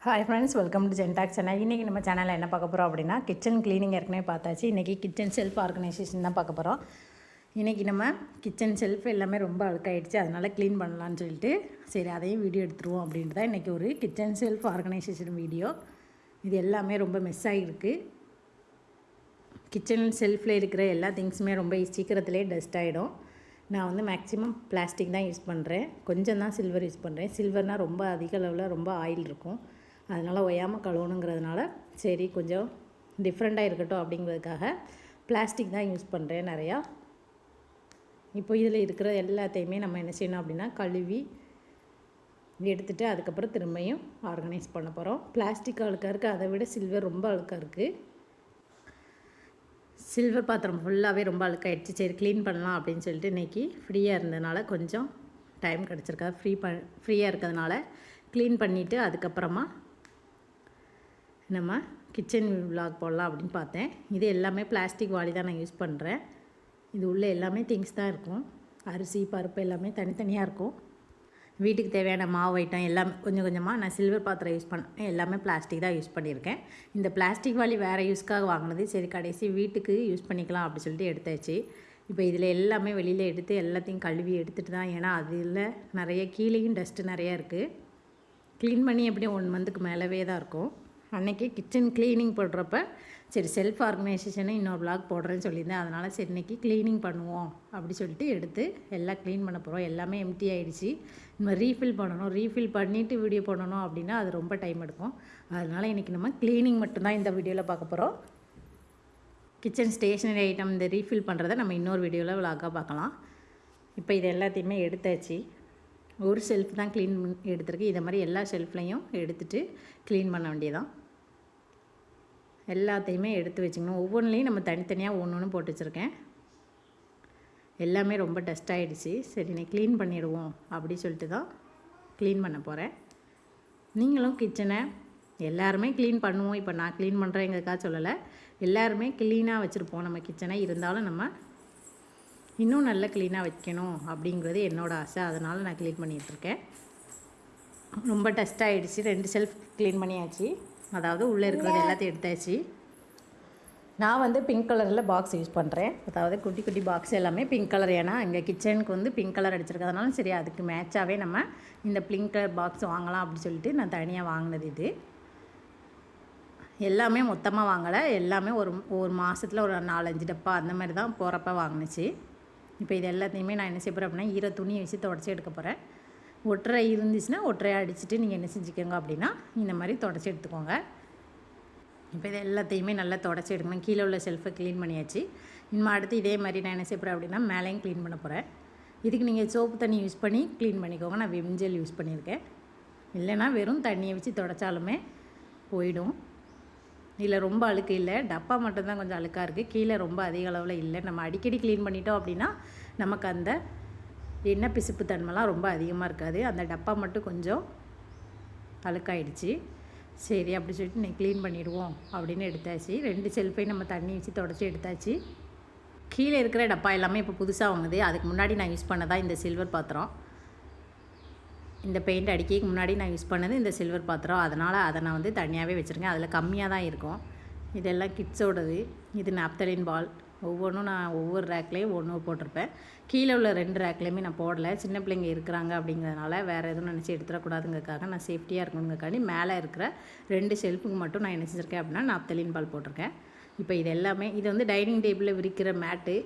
Hi friends, welcome to ஜென்டாக் channel. இன்றைக்கி நம்ம சேனலில் என்ன பார்க்க போகிறோம் அப்படின்னா, கிச்சன் க்ளீனிங் ஏற்கனவே பார்த்தாச்சு. இன்றைக்கி கிச்சன் செல்ஃப் ஆர்கனைசேஷன் தான் பார்க்க போகிறோம். இன்றைக்கி நம்ம கிச்சன் செல்ஃப் எல்லாமே ரொம்ப அழுக்காயிடுச்சு, அதனால் க்ளீன் பண்ணலான்னு சொல்லிட்டு சரி அதையும் வீடியோ எடுத்துருவோம் அப்படின்ட்டு தான் இன்றைக்கி ஒரு கிச்சன் செல்ஃப் ஆர்கனைசேஷன் வீடியோ. இது எல்லாமே ரொம்ப மிஸ் ஆகிருக்கு. கிச்சன் செல்ஃபில் இருக்கிற எல்லா திங்ஸுமே ரொம்ப சீக்கிரத்திலே டஸ்ட் ஆகிடும். நான் வந்து மேக்ஸிமம் பிளாஸ்டிக் தான் யூஸ் பண்ணுறேன், கொஞ்சம் தான் சில்வர் யூஸ் பண்ணுறேன். சில்வர்னால் ரொம்ப அதிக அளவில் ரொம்ப ஆயில் இருக்கும், அதனால் ஒய்யாமல் கழுவணுங்கிறதுனால சரி கொஞ்சம் டிஃப்ரெண்ட்டாக இருக்கட்டும் அப்படிங்கிறதுக்காக பிளாஸ்டிக் தான் யூஸ் பண்ணுறேன் நிறையா. இப்போ இதில் இருக்கிற எல்லாத்தையுமே நம்ம என்ன செய்யணும் அப்படின்னா கழுவி எடுத்துகிட்டு அதுக்கப்புறம் திரும்பியும் ஆர்கனைஸ் பண்ண போகிறோம். பிளாஸ்டிக் அழுக்காக இருக்குது, அதை விட சில்வர் ரொம்ப அழுக்காக இருக்குது. சில்வர் பாத்திரம் ஃபுல்லாகவே ரொம்ப அழுக்காயிடுச்சு. சரி க்ளீன் பண்ணலாம் அப்படின்னு சொல்லிட்டு இன்றைக்கி ஃப்ரீயாக இருந்ததுனால கொஞ்சம் டைம் கிடச்சிருக்கா, ஃப்ரீயாக இருக்கிறதுனால க்ளீன் பண்ணிவிட்டு அதுக்கப்புறமா நம்ம கிச்சன் விலாக் போடலாம் அப்படின்னு பார்த்தேன். இது எல்லாமே பிளாஸ்டிக் வாளி தான் நான் யூஸ் பண்ணுறேன். இது உள்ளே எல்லாமே திங்ஸ் தான் இருக்கும், அரிசி பருப்பு எல்லாமே தனித்தனியாக இருக்கும். வீட்டுக்கு தேவையான மாவு ஐட்டம் எல்லாமே கொஞ்சம் கொஞ்சமாக நான் சில்வர் பாத்திரம் யூஸ் பண்ணேன், எல்லாமே பிளாஸ்டிக் தான் யூஸ் பண்ணியிருக்கேன். இந்த பிளாஸ்டிக் வாளி வேறு யூஸ்க்காக வாங்கினது, சரி கடைசி வீட்டுக்கு யூஸ் பண்ணிக்கலாம் அப்படி சொல்லிட்டு எடுத்தாச்சு. இப்போ இதில் எல்லாமே வெளியில் எடுத்து எல்லாத்தையும் கழுவி எடுத்துகிட்டு தான், ஏன்னா அதில் நிறைய கீழேயும் டஸ்ட்டு நிறையா இருக்குது. க்ளீன் பண்ணி எப்படியும் 1 மந்த்துக்கு மேலவே தான் இருக்கும். அன்றைக்கி கிச்சன் க்ளீனிங் போடுறப்ப சரி செல்ஃப் ஆர்கனைசேஷனை இன்னொரு விலாக் போடுறேன்னு சொல்லியிருந்தேன், அதனால் சரி இன்றைக்கி க்ளீனிங் பண்ணுவோம் அப்படி சொல்லிட்டு எடுத்து எல்லாம் க்ளீன் பண்ண போகிறோம். எல்லாமே எம்டி ஆகிடுச்சு, நம்ம ரீஃபில் பண்ணணும். ரீஃபில் பண்ணிவிட்டு வீடியோ போடணும் அப்படின்னா அது ரொம்ப டைம் எடுக்கும். அதனால் இன்றைக்கி நம்ம க்ளீனிங் மட்டும்தான் இந்த வீடியோவில் பார்க்க போகிறோம். கிச்சன் ஸ்டேஷ்னரி ஐட்டம் இந்த ரீஃபில் பண்ணுறதை நம்ம இன்னொரு வீடியோவில் விலாகாக பார்க்கலாம். இப்போ இது எல்லாத்தையுமே எடுத்தாச்சு. ஒரு ஷெல்ஃப் தான் க்ளீன் எடுத்துருக்கு. இதை மாதிரி எல்லா ஷெல்ஃப்லையும் எடுத்துகிட்டு க்ளீன் பண்ண வேண்டியதான். எல்லாத்தையுமே எடுத்து வச்சுக்கணும். ஒவ்வொன்றுலேயும் நம்ம தனித்தனியாக ஒன்று போட்டு வச்சுருக்கேன். எல்லாமே ரொம்ப டஸ்ட் ஆகிடுச்சு, சரி நீ க்ளீன் பண்ணிவிடுவோம் அப்படி சொல்லிட்டு தான் க்ளீன் பண்ண போகிறேன். நீங்களும் கிச்சனை எல்லாருமே க்ளீன் பண்ணுவோம். இப்போ நான் க்ளீன் பண்ணுறேங்கிறதுக்காக சொல்லலை, எல்லாருமே க்ளீனாக வச்சுருப்போம் நம்ம கிச்சனை. இருந்தாலும் நம்ம இன்னும் நல்லா க்ளீனாக வைக்கணும் அப்படிங்கிறது என்னோடய ஆசை, அதனால் நான் க்ளீன் பண்ணிகிட்ருக்கேன். ரொம்ப டஸ்ட் ஆகிடுச்சு. 2 ஷெல்ஃப் க்ளீன் பண்ணியாச்சு, அதாவது உள்ளே இருக்கிறது எல்லாத்தையும் எடுத்தாச்சு. நான் வந்து பிங்க் கலரில் பாக்ஸ் யூஸ் பண்ணுறேன், அதாவது குட்டி குட்டி பாக்ஸ் எல்லாமே பிங்க் கலர். ஏன்னா இங்கே கிச்சனுக்கு வந்து பிங்க் கலர் அடிச்சிருக்கிறதுனால சரி அதுக்கு மேட்சாகவே நம்ம இந்த பிங்க் கலர் பாக்ஸ் வாங்கலாம் அப்படி சொல்லிட்டு நான் தனியாக வாங்கினது. இது எல்லாமே மொத்தமாக வாங்கலை, எல்லாமே ஒரு மாதத்தில் ஒரு 4-5 டப்பா அந்த மாதிரி தான் போகிறப்ப வாங்கினுச்சு. இப்போ இது எல்லாத்தையுமே நான் என்ன செய்ய போகிறேன் அப்படின்னா ஈர துணியை வச்சு தொடச்சி எடுக்க போகிறேன். ஒற்றை இருந்துச்சுன்னா ஒற்றையாக அடிச்சுட்டு நீங்கள் என்ன செஞ்சுக்கோங்க அப்படின்னா இந்த மாதிரி தொடச்சி எடுத்துக்கோங்க. இப்போ இது எல்லாத்தையுமே நல்லா தொடச்சி எடுக்கணும். கீழே உள்ள ஷெல்ஃபை க்ளீன் பண்ணியாச்சு. இன்னும் அடுத்து இதே மாதிரி நான் என்ன செய்ய போகிறேன் அப்படின்னா மேலேயும் க்ளீன் பண்ண போகிறேன். இதுக்கு நீங்கள் சோப்பு தண்ணி யூஸ் பண்ணி க்ளீன் பண்ணிக்கோங்க. நான் விம் ஜெல் யூஸ் பண்ணியிருக்கேன், இல்லைனா வெறும் தண்ணியை வச்சு தொடச்சாலுமே போயிடும். இதில் ரொம்ப அழுக்கு இல்லை, டப்பா மட்டும்தான் கொஞ்சம் அழுக்காக இருக்குது, கீழே ரொம்ப அதிக அளவில் இல்லை. நம்ம அடிக்கடி க்ளீன் பண்ணிட்டோம் அப்படின்னா நமக்கு அந்த எண்ணெய் பிசுப்பு தன்மைலாம் ரொம்ப அதிகமாக இருக்காது. அந்த டப்பா மட்டும் கொஞ்சம் அழுக்காயிடுச்சு. சரி அப்படி சொல்லிட்டு நீ க்ளீன் பண்ணிடுவோம் அப்படின்னு எடுத்தாச்சு. 2 ஷெல்ஃபையும் நம்ம தண்ணி வச்சு தொடச்சி எடுத்தாச்சு. கீழே இருக்கிற டப்பா எல்லாமே இப்போ புதுசாக வாங்குது. அதுக்கு முன்னாடி நான் யூஸ் பண்ணதான் இந்த சில்வர் பாத்திரம். இந்த பெயிண்ட் அடிக்கிறதுக்கு முன்னாடி நான் யூஸ் பண்ணது இந்த சில்வர் பாத்திரம், அதனால் அதை நான் வந்து தனியாகவே வச்சுருக்கேன். அதில் கம்மியாக தான் இருக்கும். இதெல்லாம் கிட்ஸோடது. இது நாப்தலின் பால். ஒவ்வொன்றும் நான் ஒவ்வொரு ரேக்லேயும் ஒன்று போட்டிருப்பேன். கீழே உள்ள 2 ரேக்லேயுமே நான் போடலை, சின்ன பிள்ளைங்க இருக்கிறாங்க அப்படிங்கிறதுனால வேறு எதுவும் நினச்சி எடுத்துடக்கூடாதுங்கிறதுக்காக நான் சேஃப்டியாக இருக்கணுங்கிறக்காண்டி மேலே இருக்கிற 2 ஷெல்ஃபுக்கு மட்டும் நான் என்ன செஞ்சுருக்கேன் அப்படின்னா நாப்தலின் பால் போட்டிருக்கேன். இப்போ இது எல்லாமே இது வந்து டைனிங் டேபிளில் விரிக்கிற மேட்டு,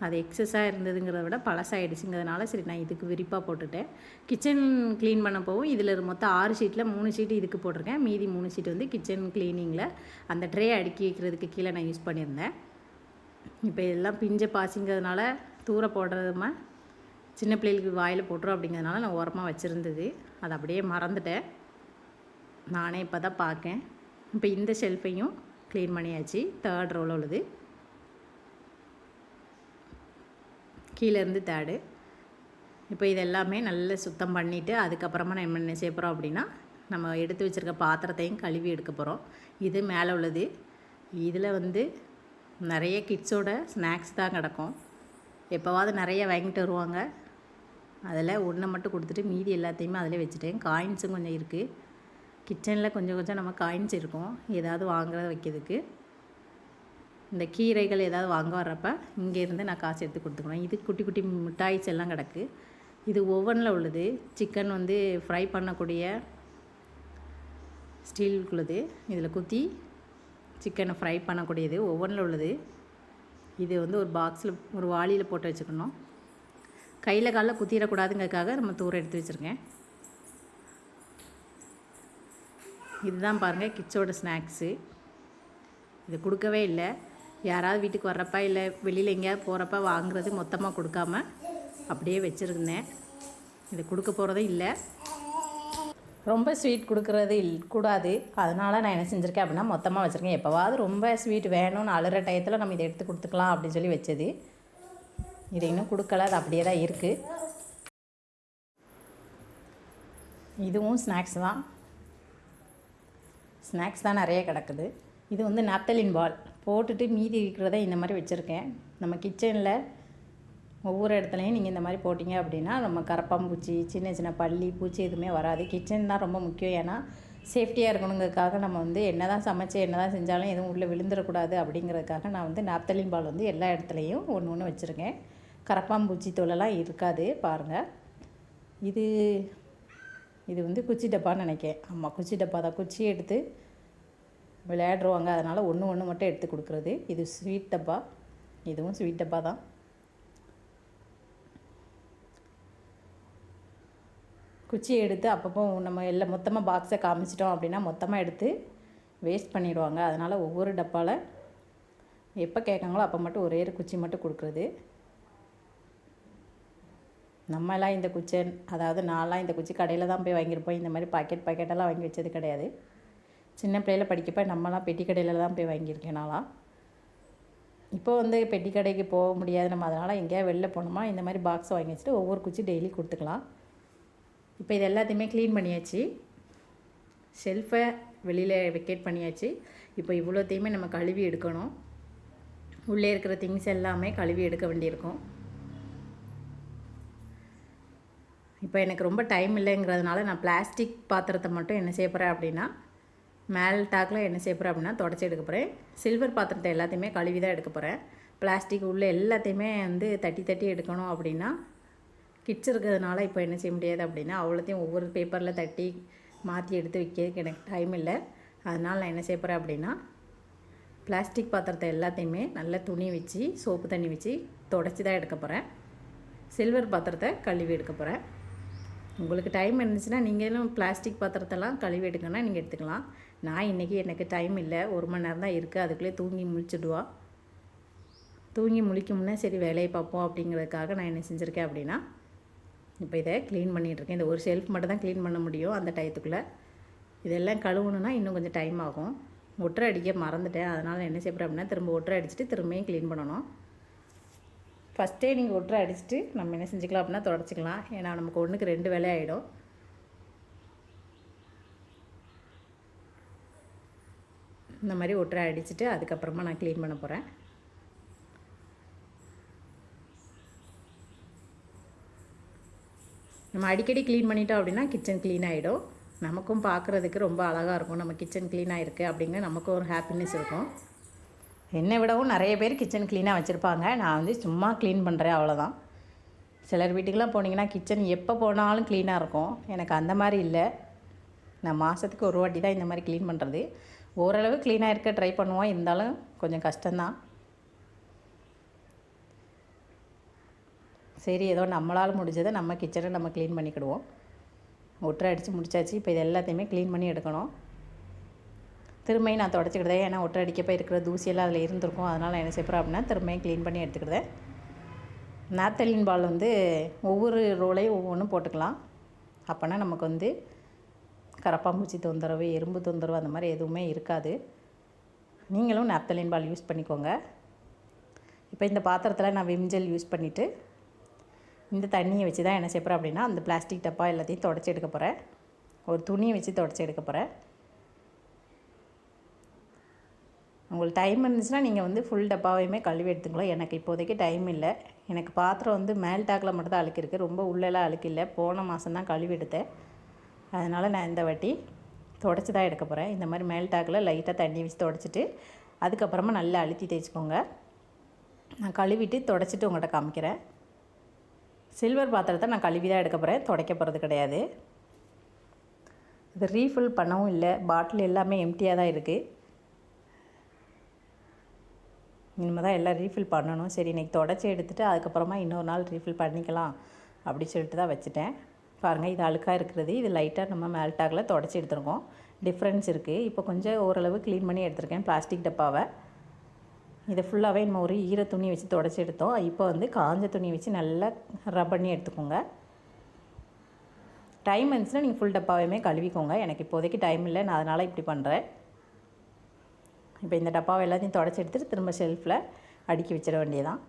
அது எக்ஸஸாக இருந்ததுங்கிறத விட பழசாகிடுச்சுங்கிறதுனால சரி நான் இதுக்கு விரிப்பாக போட்டுட்டேன். கிச்சன் க்ளீன் பண்ண போகும் இதில் மொத்தம் 6 ஷீட்டில் 3 ஷீட்டு இதுக்கு போட்டிருக்கேன், மீதி 3 ஷீட் வந்து கிச்சன் க்ளீனிங்கில் அந்த ட்ரே அடுக்கி வைக்கிறதுக்கு கீழே நான் யூஸ் பண்ணியிருந்தேன். இப்போ இதெல்லாம் பிஞ்ச பாசிங்கிறதுனால தூர போடுறதுமா சின்ன பிள்ளைகளுக்கு வாயில் போட்டுரும் அப்படிங்கிறதுனால நான் ஓரமாக வச்சுருந்தது, அதை அப்படியே மறந்துட்டேன். நானே இப்போ தான் பார்க்கேன். இப்போ இந்த ஷெல்ஃபையும் க்ளீன் பண்ணியாச்சு. 3rd ரோவில் உள்ளது, கீழேருந்து 3rd. இப்போ இது எல்லாமே நல்லா சுத்தம் பண்ணிவிட்டு அதுக்கப்புறமா நம்ம என்ன செய்ய போகிறோம் அப்படின்னா நம்ம எடுத்து வச்சுருக்க பாத்திரத்தையும் கழுவி எடுக்க போகிறோம். இது மேலே உள்ளது. இதில் வந்து நிறைய கிட்ஸோட ஸ்நாக்ஸ் தான் கிடக்கும், எப்போவாவது நிறைய வாங்கிட்டு வருவாங்க. அதில் ஒன்றை மட்டும் கொடுத்துட்டு மீதி எல்லாத்தையுமே அதில் வச்சுட்டேன். காயின்ஸும் கொஞ்சம் இருக்குது, கிச்சனில் கொஞ்சம் கொஞ்சம் நம்ம காயின்ஸ் இருக்கும் ஏதாவது வாங்குறத வைக்கிறதுக்கு. இந்த கீரைகள் ஏதாவது வாங்க வர்றப்ப இங்கேருந்து நான் காசு எடுத்து கொடுத்துக்குவேன். இது குட்டி குட்டி மிட்டாய்ஸ் எல்லாம் கிடக்கு. இது ஓவனில் உள்ளது. சிக்கன் வந்து ஃப்ரை பண்ணக்கூடிய ஸ்டீலுக்குள்ளது. இதில் குத்தி சிக்கனை ஃப்ரை பண்ணக்கூடியது ஓவனில் உள்ளது. இது வந்து ஒரு பாக்ஸில் ஒரு வாளியில் போட்டு வச்சுக்கணும். கையில் காலில் குத்திடக்கூடாதுங்கிறதுக்காக நம்ம தூர எடுத்து வச்சுருக்கேன். இதுதான் பாருங்கள் கிட்ஸோட ஸ்நாக்ஸு. இது கொடுக்கவே இல்லை. யாராவது வீட்டுக்கு வர்றப்ப இல்லை வெளியில் எங்கேயாவது போகிறப்ப வாங்குறது மொத்தமாக கொடுக்காம அப்படியே வச்சுருந்தேன். இது கொடுக்க போகிறதும் இல்லை. ரொம்ப ஸ்வீட் கொடுக்குறது கூடாது. அதனால் நான் என்ன செஞ்சுருக்கேன் அப்படின்னா மொத்தமாக வச்சுருக்கேன். எப்போவாவது ரொம்ப ஸ்வீட் வேணும்னு அழுகிற டயத்தில் நம்ம இதை எடுத்து கொடுத்துக்கலாம் அப்படின்னு சொல்லி வச்சது. இது இன்னும் கொடுக்கல, அது அப்படியே தான் இருக்குது. இதுவும் ஸ்நாக்ஸ் தான். ஸ்நாக்ஸ் தான் நிறைய கிடக்குது. இது வந்து நாப்தலின் பால் போட்டுட்டு மீதி இருக்கிறத இந்த மாதிரி வச்சுருக்கேன். நம்ம கிச்சனில் ஒவ்வொரு இடத்துலையும் நீங்கள் இந்த மாதிரி போட்டிங்க அப்படின்னா நம்ம கரப்பாம்பூச்சி, சின்ன சின்ன பல்லி பூச்சி எதுவுமே வராது. கிச்சன் தான் ரொம்ப முக்கியம். ஏன்னா சேஃப்டியாக இருக்கணுங்கிறதுக்காக நம்ம வந்து என்ன தான் சமைச்சு என்ன தான் செஞ்சாலும் எதுவும் உள்ளே விழுந்துடக்கூடாது அப்படிங்கிறதுக்காக நான் வந்து நாப்தலின் பால் வந்து எல்லா இடத்துலையும் ஒன்று ஒன்று வச்சுருக்கேன். கரப்பாம்பூச்சி தோலெல்லாம் இருக்காது பாருங்கள். இது வந்து குச்சி டப்பான்னு நினைக்கிறேன். ஆமாம், குச்சி டப்பா தான். குச்சி எடுத்து விளையாடுருவாங்க, அதனால் ஒன்று மட்டும் எடுத்து கொடுக்குறது. இது ஸ்வீட் டப்பா. இதுவும் ஸ்வீட் டப்பா தான். குச்சியை எடுத்து அப்பப்போ நம்ம எல்லாம் மொத்தமாக பாக்ஸை காமிச்சிட்டோம் அப்படின்னா மொத்தமாக எடுத்து வேஸ்ட் பண்ணிடுவாங்க. அதனால் ஒவ்வொரு டப்பாவில் எப்போ கேட்காங்களோ அப்போ மட்டும் ஒரே ஒரு குச்சி மட்டும் கொடுக்குறது. நம்மலாம் இந்த குச்சை, அதாவது நான்லாம் இந்த குச்சி கடையில் தான் போய் வாங்கியிருப்போம். இந்த மாதிரி பாக்கெட்டெல்லாம் வாங்கி வச்சது கிடையாது. சின்ன பிள்ளையில் படிக்கப்போ நம்மலாம் பெட்டி கடையில் தான் போய் வாங்கியிருக்கேன் நான்லாம். இப்போ வந்து பெட்டி கடைக்கு போக முடியாது நம்ம, அதனால் எங்கேயாவது வெளில போனோமா இந்த மாதிரி பாக்ஸை வாங்கி வச்சுட்டு ஒவ்வொரு குச்சி டெய்லி கொடுத்துக்கலாம். இப்போ இது எல்லாத்தையுமே க்ளீன் பண்ணியாச்சு. ஷெல்ஃபை வெளியில் வெக்கேட் பண்ணியாச்சு. இப்போ இவ்வளோத்தையுமே நம்ம கழுவி எடுக்கணும். உள்ளே இருக்கிற திங்ஸ் எல்லாமே கழுவி எடுக்க வேண்டியிருக்கும். இப்போ எனக்கு ரொம்ப டைம் இல்லைங்கிறதுனால நான் பிளாஸ்டிக் பாத்திரத்தை மட்டும் என்ன செய்ய போகிறேன் அப்படின்னா மேல் டாக்கில் என்ன செய்ய போகிறேன் அப்படின்னா தொடச்சி எடுக்க போகிறேன். சில்வர் பாத்திரத்தை எல்லாத்தையுமே கழுவி தான் எடுக்க போகிறேன். பிளாஸ்டிக் உள்ள எல்லாத்தையுமே வந்து தட்டி எடுக்கணும் அப்படின்னா கிட்ஸ் இருக்கிறதுனால இப்போ என்ன செய்ய முடியாது அப்படின்னா அவ்வளோத்தையும் ஒவ்வொரு பேப்பரில் தட்டி மாற்றி எடுத்து வைக்கிறதுக்கு எனக்கு டைம் இல்லை. அதனால் நான் என்ன செய்ய போகிறேன் அப்படின்னா பிளாஸ்டிக் பாத்திரத்தை எல்லாத்தையுமே நல்லா துணி வச்சு சோப்பு தண்ணி வச்சு தொடச்சி தான் எடுக்க போகிறேன். சில்வர் பாத்திரத்தை கழுவி எடுக்க போகிறேன். உங்களுக்கு டைம் இருந்துச்சுன்னா நீங்களும் பிளாஸ்டிக் பாத்திரத்தெல்லாம் கழுவி எடுக்கணும்னா நீங்கள் எடுத்துக்கலாம். நான் இன்றைக்கி எனக்கு டைம் இல்லை, 1 மணி நேரம் தான் இருக்குது. அதுக்குள்ளே தூங்கி முழிச்சிடுவா. தூங்கி முழிக்கும்னா சரி வேலையை பார்ப்போம் அப்படிங்கிறதுக்காக நான் என்ன செஞ்சுருக்கேன் அப்படின்னா இப்போ இதை க்ளீன் பண்ணிகிட்ருக்கேன். இந்த ஒரு ஷெல்ஃப் மட்டும் தான் க்ளீன் பண்ண முடியும் அந்த டயத்துக்குள்ளே. இதெல்லாம் கழுவணுன்னா இன்னும் கொஞ்சம் டைம் ஆகும். ஒட்டரை அடிக்க மறந்துட்டேன். அதனால் என்ன செய்யப்படுறேன் அப்படின்னா திரும்ப ஒட்டரை அடிச்சுட்டு திரும்பியும் க்ளீன் பண்ணணும். ஃபஸ்ட்டே நீங்கள் ஒட்டரை அடிச்சுட்டு நம்ம என்ன செஞ்சுக்கலாம் அப்படின்னா தொடச்சிக்கலாம். ஏன்னா நமக்கு ஒன்றுக்கு 2 வேலை ஆகிடும். இந்த மாதிரி ஒட்டரை அடிச்சுட்டு அதுக்கப்புறமா நான் க்ளீன் பண்ண போகிறேன். நம்ம அடிக்கடி க்ளீன் பண்ணிட்டோம் அப்படின்னா கிச்சன் க்ளீன் ஆகிடும். நமக்கும் பார்க்குறதுக்கு ரொம்ப அழகாக இருக்கும். நம்ம கிச்சன் க்ளீன் ஆகிருக்கு அப்படிங்கிற நமக்கும் ஒரு ஹாப்பினஸ் இருக்கும். என்னை விடவும் நிறைய பேர் கிச்சன் க்ளீனாக வச்சுருப்பாங்க. நான் வந்து சும்மா க்ளீன் பண்ணுறேன், அவ்வளோதான். சிலர் வீட்டுக்கெலாம் போனீங்கன்னா கிச்சன் எப்போ போனாலும் க்ளீனாக இருக்கும். எனக்கு அந்த மாதிரி இல்லை. நான் மாதத்துக்கு ஒரு வாட்டி தான் இந்த மாதிரி க்ளீன் பண்ணுறது. ஓரளவு க்ளீனாக இருக்க ட்ரை பண்ணுவோம், இருந்தாலும் கொஞ்சம் கஷ்டம்தான். சரி, ஏதோ நம்மளால் முடிஞ்சதை நம்ம கிச்சனை நம்ம க்ளீன் பண்ணிக்கிடுவோம். ஒட்டரை அடித்து முடிச்சாச்சு. இப்போ இது எல்லாத்தையுமே க்ளீன் பண்ணி எடுக்கணும். திரும்பியும் நான் தொடச்சிக்கிட்டேன். ஏன்னா ஒட்டரை அடிக்கப்போ இருக்கிற தூசியெல்லாம் அதில் இருந்திருக்கும். அதனால் என்ன செய்யப்படுறேன் அப்படின்னா திரும்பியும் க்ளீன் பண்ணி எடுத்துக்கிட்டேன். நாப்தலின் பால் வந்து ஒவ்வொரு ரோலையும் ஒவ்வொன்றும் போட்டுக்கலாம். அப்போனா நமக்கு வந்து கரப்பாம்பூச்சி தொந்தரவு, எறும்பு தொந்தரவு அந்த மாதிரி எதுவுமே இருக்காது. நீங்களும் நாப்தலின் பால் யூஸ் பண்ணிக்கோங்க. இப்போ இந்த பாத்திரத்தில் நான் விம் ஜெல் யூஸ் பண்ணிவிட்டு இந்த தண்ணியை வச்சு தான் என்ன செய்யப்படுறேன் அப்படின்னா அந்த பிளாஸ்டிக் டப்பா எல்லாத்தையும் தொடச்சி எடுக்க போகிறேன். ஒரு துணியை வச்சு தொடச்சி எடுக்க போகிறேன். உங்களுக்கு டைம் இருந்துச்சுன்னா நீங்கள் வந்து ஃபுல் டப்பாவையுமே கழுவி எடுத்துக்கலாம். எனக்கு இப்போதைக்கு டைம் இல்லை. எனக்கு பாத்திரம் வந்து மேல் டாக்கில் மட்டும் தான் அழுக்கு இருக்குது. ரொம்ப உள்ளெல்லாம் அழுக்கு இல்லை. போன மாதம் தான் கழுவி எடுத்தேன். அதனால் நான் இந்த வாட்டி தொடச்சி தான் எடுக்க போகிறேன். இந்த மாதிரி மேல் டாக்கில் லைட்டாக தண்ணி வச்சு தொடச்சிட்டு அதுக்கப்புறமா நல்லா அழுத்தி தேய்ச்சிக்கோங்க. நான் கழுவிட்டு தொடச்சிட்டு உங்கள்கிட்ட காமிக்கிறேன். சில்வர் பாத்திரத்தை நான் கழுவி தான் எடுக்க போகிறேன், துடைக்க போகிறது கிடையாது. இது ரீஃபில் பண்ணவும் இல்லை, பாட்டில் எல்லாமே எம்டியாக தான் இருக்குது. இனிமேல் தான் எல்லாம் ரீஃபில் பண்ணணும். சரி இன்றைக்கி தொடச்சி எடுத்துகிட்டு அதுக்கப்புறமா இன்னொரு நாள் ரீஃபில் பண்ணிக்கலாம் அப்படி சொல்லிட்டு தான் வச்சுட்டேன். பாருங்கள், இது அழுக்காக இருக்கிறது. இது லைட்டாக நம்ம மேல் டாக்கில் தொடச்சி எடுத்துருக்கோம். டிஃப்ரென்ஸ் இருக்குது. இப்போ கொஞ்சம் ஓரளவு க்ளீன் பண்ணி எடுத்துருக்கேன் பிளாஸ்டிக் டப்பாவை. இதை ஃபுல்லாகவே நம்ம ஒரு ஈர துணி வச்சு தொடச்சி எடுத்தோம். இப்போ வந்து காஞ்ச துணி வச்சு நல்லா ரப் பண்ணி எடுத்துக்கோங்க. டைம் இருந்துச்சுன்னா நீங்கள் ஃபுல் டப்பாவையுமே கழுவிக்கோங்க. எனக்கு இப்போதைக்கு டைம் இல்லை, நான் அதனால் இப்படி பண்ணுறேன். இப்போ இந்த டப்பாவை எல்லாத்தையும் தொடச்சி எடுத்துகிட்டு திரும்ப ஷெல்ஃபில் அடுக்கி வச்சிட வேண்டியதான்.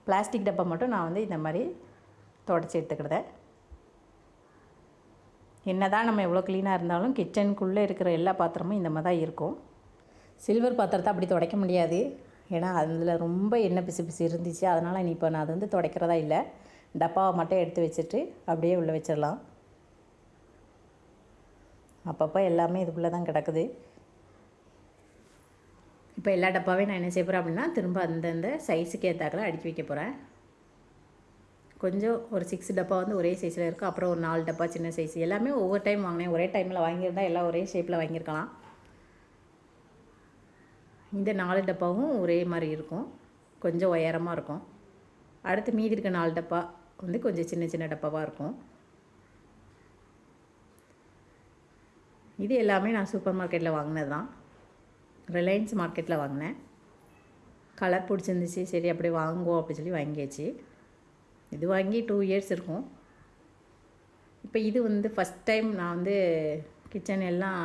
பிளாஸ்டிக் டப்பா மட்டும் நான் வந்து இந்த மாதிரி தொடச்சி எடுத்துக்கிட்டேன். என்ன தான் நம்ம எவ்வளோ க்ளீனாக இருந்தாலும் கிச்சனுக்குள்ளே இருக்கிற எல்லா பாத்திரமும் இந்த மாதிரி தான் இருக்கும். சில்வர் பாத்திரத்தை அப்படி துடைக்க முடியாது, ஏன்னா அதில் ரொம்ப எண்ணெய் பிசு பிசு இருந்துச்சு. அதனால் இப்போ நான் அது வந்து துடைக்கிறதா இல்லை. டப்பாவை மட்டும் எடுத்து வச்சுட்டு அப்படியே உள்ளே வச்சிடலாம். அப்பப்போ எல்லாமே இதுக்குள்ளே தான் கிடக்குது. இப்போ எல்லா டப்பாவையும் நான் என்ன செய்ய போகிறேன் அப்படின்னா திரும்ப அந்தந்த சைஸுக்கு ஏற்றாக்கில் அடுக்கி வைக்க போகிறேன். கொஞ்சம் ஒரு 6 டப்பா வந்து ஒரே சைஸில் இருக்கும். அப்புறம் ஒரு 4 டப்பா சின்ன சைஸ். எல்லாமே ஒவ்வொரு டைம் வாங்கினேன். ஒரே டைமில் வாங்கியிருந்தால் எல்லாம் ஒரே ஷேப்பில் வாங்கியிருக்கலாம். இந்த 4 டப்பாவும் ஒரே மாதிரி இருக்கும், கொஞ்சம் உயரமாக இருக்கும். அடுத்து மீதி இருக்க 4 டப்பா வந்து கொஞ்சம் சின்ன சின்ன டப்பாவாக இருக்கும். இது எல்லாமே நான் சூப்பர் மார்க்கெட்டில் வாங்கினது தான். ரிலையன்ஸ் மார்க்கெட்டில் வாங்கினேன். கலர் பிடிச்சிருந்துச்சு, சரி அப்படி வாங்குவோம் அப்படி சொல்லி வாங்கியாச்சு. இது வாங்கி 2 இயர்ஸ் இருக்கும். இப்போ இது வந்து ஃபஸ்ட் டைம் நான் வந்து கிச்சன் எல்லாம்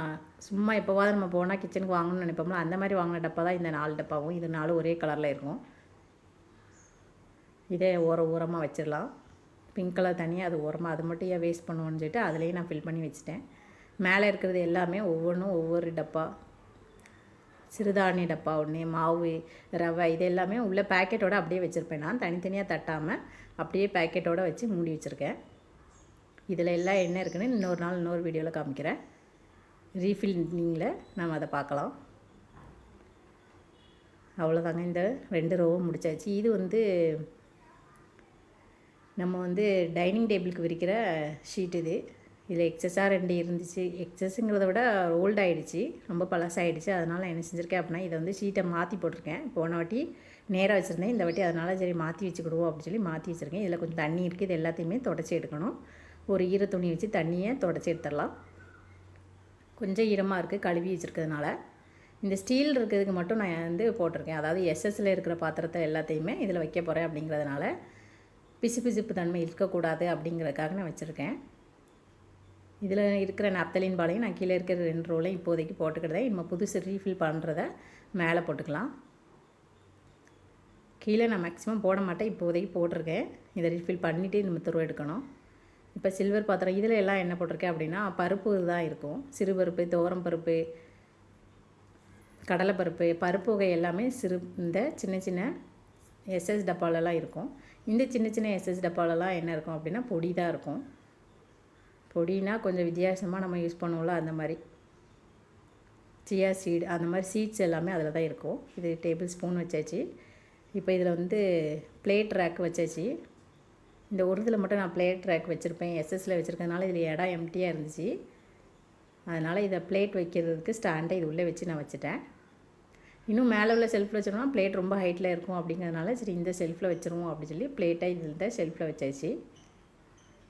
சும்மா எப்போவாது நம்ம போனால் கிச்சனுக்கு வாங்கணும்னு நினைப்போம்ல, அந்த மாதிரி வாங்கின டப்பா தான் இந்த 4 டப்பாவும். இது 4 ஒரே கலரில் இருக்கும். இதே ஓரமாக வச்சிடலாம். பிங்க் கலர் தனியாக, அது ஓரமாக, அது மட்டும் ஏன் வேஸ்ட் பண்ணுவோன்னு சொல்லிட்டு அதிலேயே நான் ஃபில் பண்ணி வச்சுட்டேன். மேலே இருக்கிறது எல்லாமே ஒவ்வொன்றும் ஒவ்வொரு டப்பா. சிறுதானிய டப்பா ஒன்று, மாவு, ரவை, இது எல்லாமே உள்ள பேக்கெட்டோடு அப்படியே வச்சுருப்பேன். நான் தனித்தனியாக தட்டாமல் அப்படியே பேக்கெட்டோடு வச்சு மூடி வச்சுருக்கேன். இதில் எல்லாம் என்ன இருக்குன்னு இன்னொரு நாள் இன்னொரு வீடியோவில் காமிக்கிறேன். ரீஃபில்லிங்கில் நம்ம அதை பார்க்கலாம். அவ்வளோதாங்க, இந்த 2 ரோவும் முடிச்சாச்சு. இது வந்து நம்ம வந்து டைனிங் டேபிளுக்கு விரிக்கிற ஷீட். இதில் எக்ஸஸாக 2 இருந்துச்சு. எக்ஸஸுங்கிறத விட ஓல்ட் ஆகிடுச்சு, ரொம்ப பழசாகிடுச்சு. அதனால் என்ன செஞ்சுருக்கேன் அப்படின்னா இதை வந்து ஷீட்டை மாற்றி போட்டிருக்கேன். போன வாட்டி நேராக வச்சுருந்தேன், இந்த வாட்டி அதனால் சரி மாற்றி வச்சுக்கிடுவோம் அப்படின்னு சொல்லி மாற்றி வச்சுருக்கேன். இதில் கொஞ்சம் தண்ணி இருக்குது, இது எல்லாத்தையுமே தொடச்சி எடுக்கணும். ஒரு ஈர துணி வச்சு தண்ணியை தொடச்சி எடுத்துடலாம். கொஞ்சம் ஈரமாக இருக்குது கழுவி வச்சுருக்கிறதுனால. இந்த ஸ்டீல் இருக்கிறதுக்கு மட்டும் நான் வந்து போட்டிருக்கேன். அதாவது எஸ்எஸ்சில் இருக்கிற பாத்திரத்தை எல்லாத்தையுமே இதில் வைக்க போகிறேன். அப்படிங்கிறதுனால பிசு பிசுப்பு தன்மை இருக்கக்கூடாது அப்படிங்கிறதுக்காக நான் வச்சுருக்கேன். இதில் இருக்கிற நப்தலின் பாலையும் நான் கீழே இருக்கிற 2 ரோலையும் இப்போதைக்கு போட்டுக்கிட்டேன். இனிமேல் புதுசு ரீஃபில் பண்ணுறத மேலே போட்டுக்கலாம். கீழே நான் மேக்ஸிமம் போட மாட்டேன், இப்போதைக்கு போட்டிருக்கேன். இதை ரீஃபில் பண்ணிவிட்டு நம்ம துருவ எடுக்கணும். இப்போ சில்வர் பாத்திரம் இதில் எல்லாம் என்ன போட்டிருக்கேன் அப்படின்னா பருப்பு தான் இருக்கும். சிறுபருப்பு, துவரம் பருப்பு, கடலைப்பருப்பு, பருப்பு வகை எல்லாமே இந்த சின்ன சின்ன எஸ்எஸ் டப்பாலெலாம் இருக்கும். இந்த சின்ன சின்ன எஸ்எஸ் டப்பாலெலாம் என்ன இருக்கும் அப்படின்னா பொடி தான் இருக்கும். பொடினா கொஞ்சம் வித்தியாசமாக நம்ம யூஸ் பண்ணுவோம்ல, அந்த மாதிரி சியா சீடு அந்த மாதிரி சீட்ஸ் எல்லாமே அதில் தான் இருக்கும். இது டேபிள் ஸ்பூன் வச்சாச்சு. இப்போ இதில் வந்து பிளேட் ரேக் வச்சாச்சு. இந்த ஒரு இதில் மட்டும் நான் பிளேட் ரேக் வச்சுருப்பேன், எஸ்எஸ்சில் வச்சுருக்கனால இதில் இடம் எம்டியாக இருந்துச்சு. அதனால் இதை பிளேட் வைக்கிறதுக்கு ஸ்டாண்டை இது உள்ளே வச்சு நான் வச்சுட்டேன். இன்னும் மேலே உள்ள செல்ஃபில் வச்சிடோம்னா பிளேட் ரொம்ப ஹைட்டில் இருக்கும். அப்படிங்கிறதுனால சரி இந்த செல்ஃபில் வச்சுருவோம் அப்படி சொல்லி பிளேட்டை இதில் செல்ஃபில் வச்சாச்சு.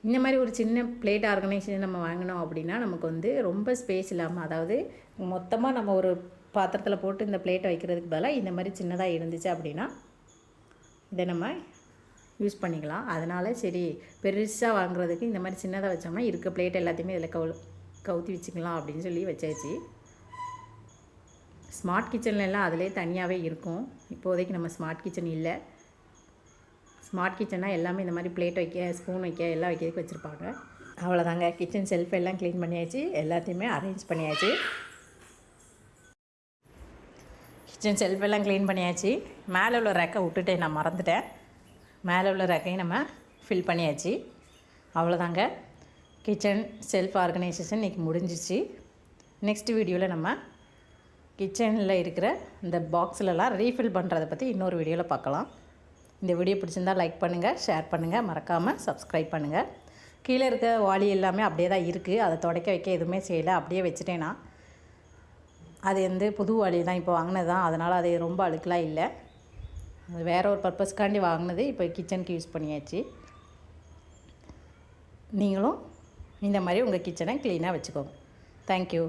இந்த மாதிரி ஒரு சின்ன பிளேட் ஆர்கனைசேஷன் நம்ம வாங்கினோம் அப்படின்னா நமக்கு வந்து ரொம்ப ஸ்பேஸ் இல்லாமல், அதாவது மொத்தமாக நம்ம ஒரு பாத்திரத்தில் போட்டு இந்த பிளேட்டை வைக்கிறதுக்கு பதிலாக இந்த மாதிரி சின்னதாக இருந்துச்சு அப்படின்னா இதை நம்ம யூஸ் பண்ணிக்கலாம். அதனால் சரி பெருசாக வாங்குறதுக்கு இந்த மாதிரி சின்னதாக வச்சோம்னா இருக்க பிளேட் எல்லாத்தையுமே இதில் கவுத்தி வச்சுக்கலாம் அப்படின்னு சொல்லி வச்சாச்சு. ஸ்மார்ட் கிச்சனில் எல்லாம் அதிலே தனியாகவே இருக்கும். இப்போதைக்கு நம்ம ஸ்மார்ட் கிச்சன் இல்லை. ஸ்மார்ட் கிச்சனாக எல்லாமே இந்த மாதிரி பிளேட் வைக்க, ஸ்பூன் வைக்க, எல்லாம் வைக்கிறதுக்கு வச்சுருப்பாங்க. அவ்வளோதாங்க, கிச்சன் செல்ஃப் எல்லாம் க்ளீன் பண்ணியாச்சு, எல்லாத்தையுமே அரேஞ்ச் பண்ணியாச்சு. கிச்சன் செல்ஃப் எல்லாம் க்ளீன் பண்ணியாச்சு. மேலே உள்ள ரேக்கை விட்டுட்டேன், நான் மறந்துட்டேன். மேலே உள்ள ரேக்கையும் நம்ம ஃபில் பண்ணியாச்சு. அவ்வளோதாங்க. கிச்சன் செல்ஃப் ஆர்கனைசேஷன் இன்றைக்கி முடிஞ்சிச்சு. நெக்ஸ்ட் வீடியோவில் நம்ம கிச்சனில் இருக்கிற இந்த பாக்ஸ்லலாம் ரீஃபில் பண்ணுறதை பற்றி இன்னொரு வீடியோவில் பார்க்கலாம். இந்த வீடியோ பிடிச்சிருந்தால் லைக் பண்ணுங்கள், ஷேர் பண்ணுங்கள், மறக்காமல் சப்ஸ்கிரைப் பண்ணுங்கள். கீழே இருக்க வாளி எல்லாமே அப்படியே தான் இருக்குது. அதை துடைக்க வைக்க எதுவுமே செய்யலை, அப்படியே வச்சுட்டேன்னா. அது வந்து புது வாளி தான், இப்போ வாங்கினது தான். அதனால் அது ரொம்ப அழுக்கெலாம் இல்லை. அது வேறு ஒரு பர்பஸ்க்காண்டி வாங்கினது, இப்போ கிச்சனுக்கு யூஸ் பண்ணியாச்சு. நீங்களும் இந்த மாதிரி உங்கள் கிச்சனை க்ளீனாக வச்சுக்கோங்க. தேங்க்யூ.